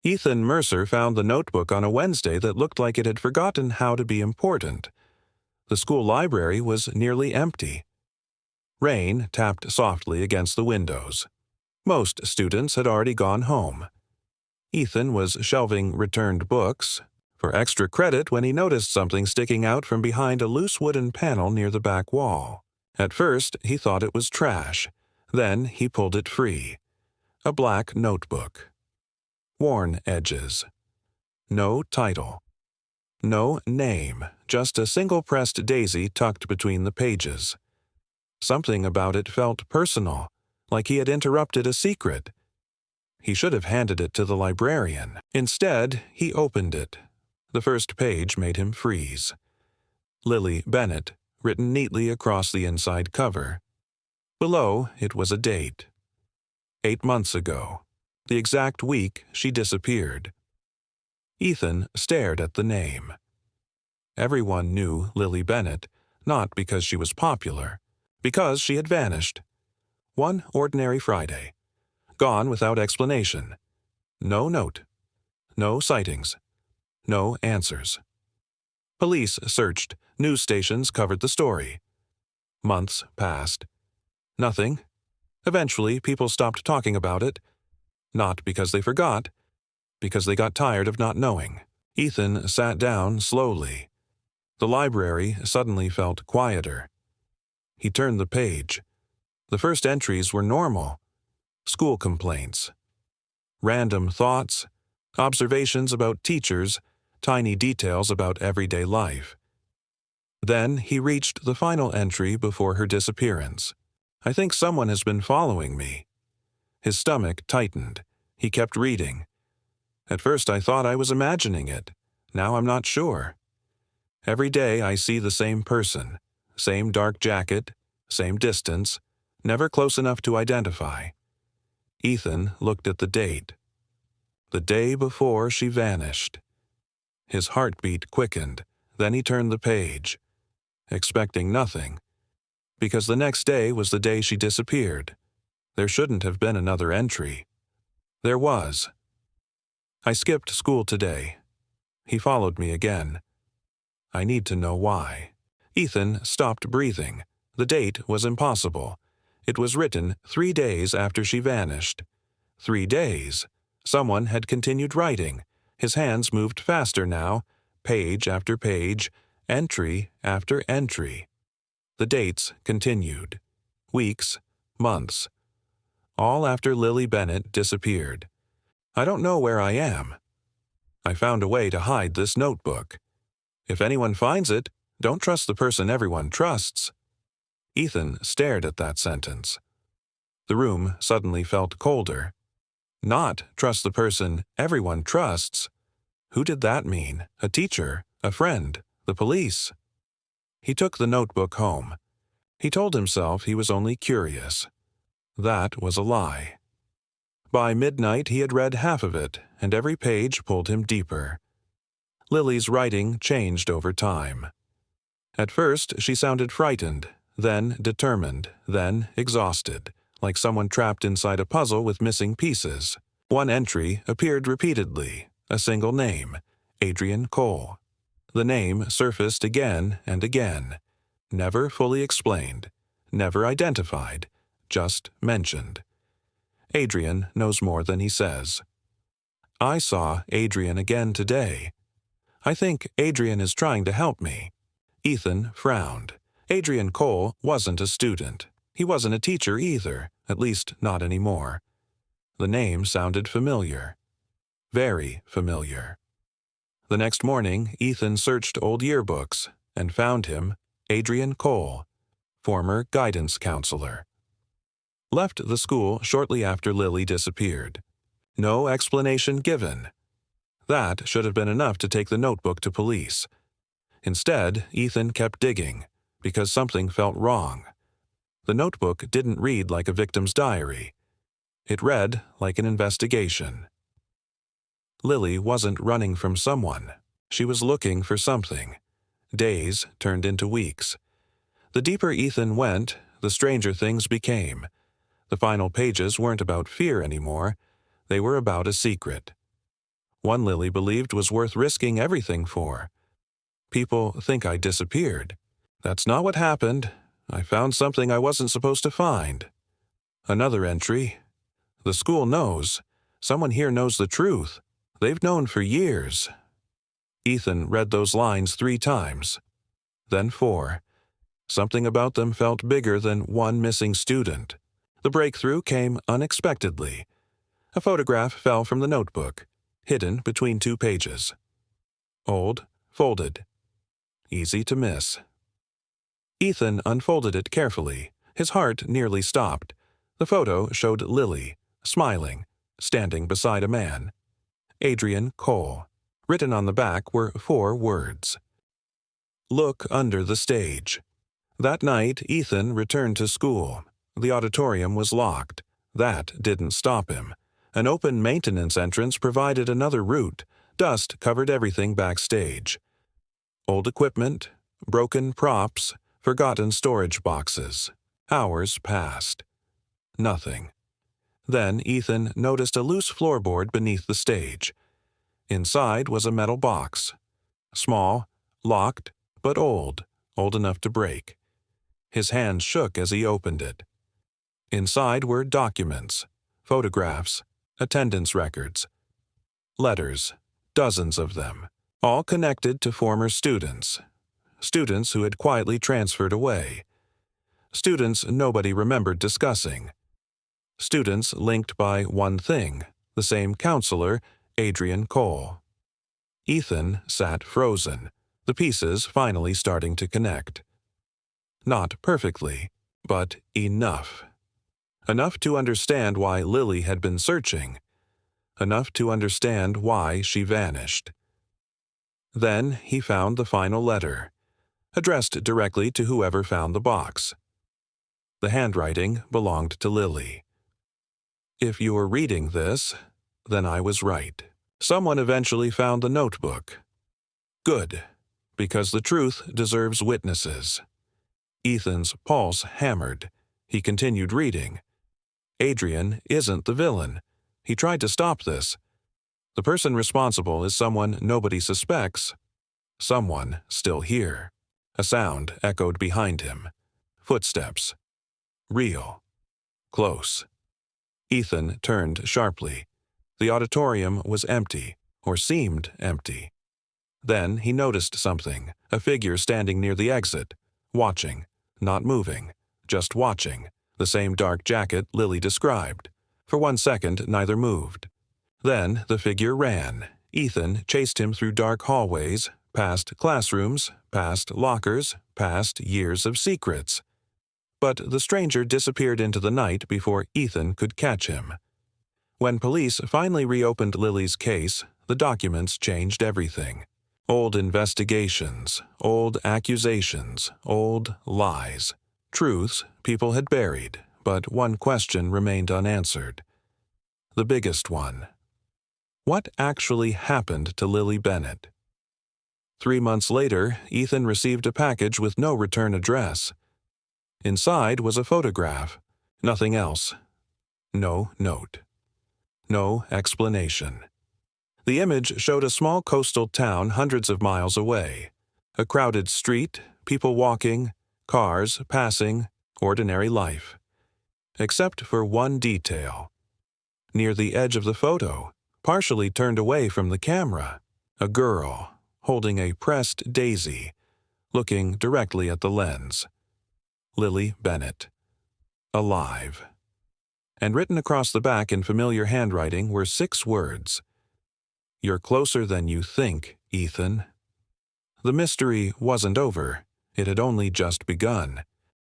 Ethan Mercer found the notebook on a Wednesday that looked like it had forgotten how to be important. The school library was nearly empty. Rain tapped softly against the windows. Most students had already gone home. Ethan was shelving returned books for extra credit when he noticed something sticking out from behind a loose wooden panel near the back wall. At first, he thought it was trash. Then he pulled it free. A black notebook. Worn edges. No title. No name, just a single-pressed daisy tucked between the pages. Something about it felt personal, like he had interrupted a secret. He should have handed it to the librarian. Instead, he opened it. The first page made him freeze. Lily Bennett, written neatly across the inside cover. Below, it was a date. 8 months ago, the exact week she disappeared. Ethan stared at the name. Everyone knew Lily Bennett, not because she was popular, because she had vanished. One ordinary Friday. Gone without explanation. No note. No sightings. No answers. Police searched. News stations covered the story. Months passed. Nothing. Eventually, people stopped talking about it. Not because they forgot, because they got tired of not knowing. Ethan sat down slowly. The library suddenly felt quieter. He turned the page. The first entries were normal. School complaints. Random thoughts. Observations about teachers. Tiny details about everyday life. Then he reached the final entry before her disappearance. I think someone has been following me. His stomach tightened. He kept reading. At first I thought I was imagining it. Now I'm not sure. Every day I see the same person. Same dark jacket. Same distance. Never close enough to identify. Ethan looked at the date. The day before she vanished. His heartbeat quickened. Then he turned the page. Expecting nothing. Because the next day was the day she disappeared. There shouldn't have been another entry. There was. I skipped school today. He followed me again. I need to know why. Ethan stopped breathing. The date was impossible. It was written 3 days after she vanished. 3 days. Someone had continued writing. His hands moved faster now, page after page, entry after entry. The dates continued. Weeks, months. All after Lily Bennett disappeared. I don't know where I am. I found a way to hide this notebook. If anyone finds it, don't trust the person everyone trusts. Ethan stared at that sentence. The room suddenly felt colder. Not trust the person everyone trusts. Who did that mean? A teacher? A friend? The police? He took the notebook home. He told himself he was only curious. That was a lie. By midnight he had read half of it, and every page pulled him deeper. Lily's writing changed over time. At first she sounded frightened, then determined, then exhausted, like someone trapped inside a puzzle with missing pieces. One entry appeared repeatedly, a single name, Adrian Cole. The name surfaced again and again, never fully explained, never identified, just mentioned. Adrian knows more than he says. I saw Adrian again today. I think Adrian is trying to help me. Ethan frowned. Adrian Cole wasn't a student. He wasn't a teacher either, at least not anymore. The name sounded familiar. Very familiar. The next morning, Ethan searched old yearbooks and found him, Adrian Cole, former guidance counselor. Left the school shortly after Lily disappeared. No explanation given. That should have been enough to take the notebook to police. Instead, Ethan kept digging, because something felt wrong. The notebook didn't read like a victim's diary. It read like an investigation. Lily wasn't running from someone. She was looking for something. Days turned into weeks. The deeper Ethan went, the stranger things became. The final pages weren't about fear anymore. They were about a secret. one Lily believed was worth risking everything for. People think I disappeared. That's not what happened. I found something I wasn't supposed to find. Another entry. The school knows. Someone here knows the truth. They've known for years. Ethan read those lines 3 times. Then 4. Something about them felt bigger than one missing student. The breakthrough came unexpectedly. A photograph fell from the notebook, hidden between 2 pages. Old, folded. Easy to miss. Ethan unfolded it carefully. His heart nearly stopped. The photo showed Lily, smiling, standing beside a man. Adrian Cole. Written on the back were 4 words. Look under the stage. That night, Ethan returned to school. The auditorium was locked. That didn't stop him. An open maintenance entrance provided another route. Dust covered everything backstage. Old equipment, broken props, forgotten storage boxes. Hours passed. Nothing. Then Ethan noticed a loose floorboard beneath the stage. Inside was a metal box. Small, locked, but old enough to break. His hands shook as he opened it. Inside were documents, photographs, attendance records, letters, dozens of them, all connected to former students. Students who had quietly transferred away. Students nobody remembered discussing. Students linked by one thing, the same counselor, Adrian Cole. Ethan sat frozen, the pieces finally starting to connect. Not perfectly, but enough. Enough to understand why Lily had been searching. Enough to understand why she vanished. Then he found the final letter, addressed directly to whoever found the box. The handwriting belonged to Lily. If you're reading this, then I was right. Someone eventually found the notebook. Good, because the truth deserves witnesses. Ethan's pulse hammered. He continued reading. Adrian isn't the villain. He tried to stop this. The person responsible is someone nobody suspects. Someone still here. A sound echoed behind him. Footsteps. Real. Close. Ethan turned sharply. The auditorium was empty, or seemed empty. Then he noticed something, a figure standing near the exit, watching, not moving, just watching, the same dark jacket Lily described. For 1 second, neither moved. Then the figure ran. Ethan chased him through dark hallways, past classrooms, past lockers, past years of secrets. But the stranger disappeared into the night before Ethan could catch him. When police finally reopened Lily's case, the documents changed everything. Old investigations, old accusations, old lies. Truths people had buried, but one question remained unanswered. The biggest one. What actually happened to Lily Bennett? 3 months later, Ethan received a package with no return address. Inside was a photograph. Nothing else. No note. No explanation. The image showed a small coastal town hundreds of miles away. A crowded street, people walking, cars passing, ordinary life. Except for one detail. Near the edge of the photo, partially turned away from the camera, a girl holding a pressed daisy, looking directly at the lens. Lily Bennett. Alive. And written across the back in familiar handwriting were 6 words. You're closer than you think, Ethan. The mystery wasn't over. It had only just begun.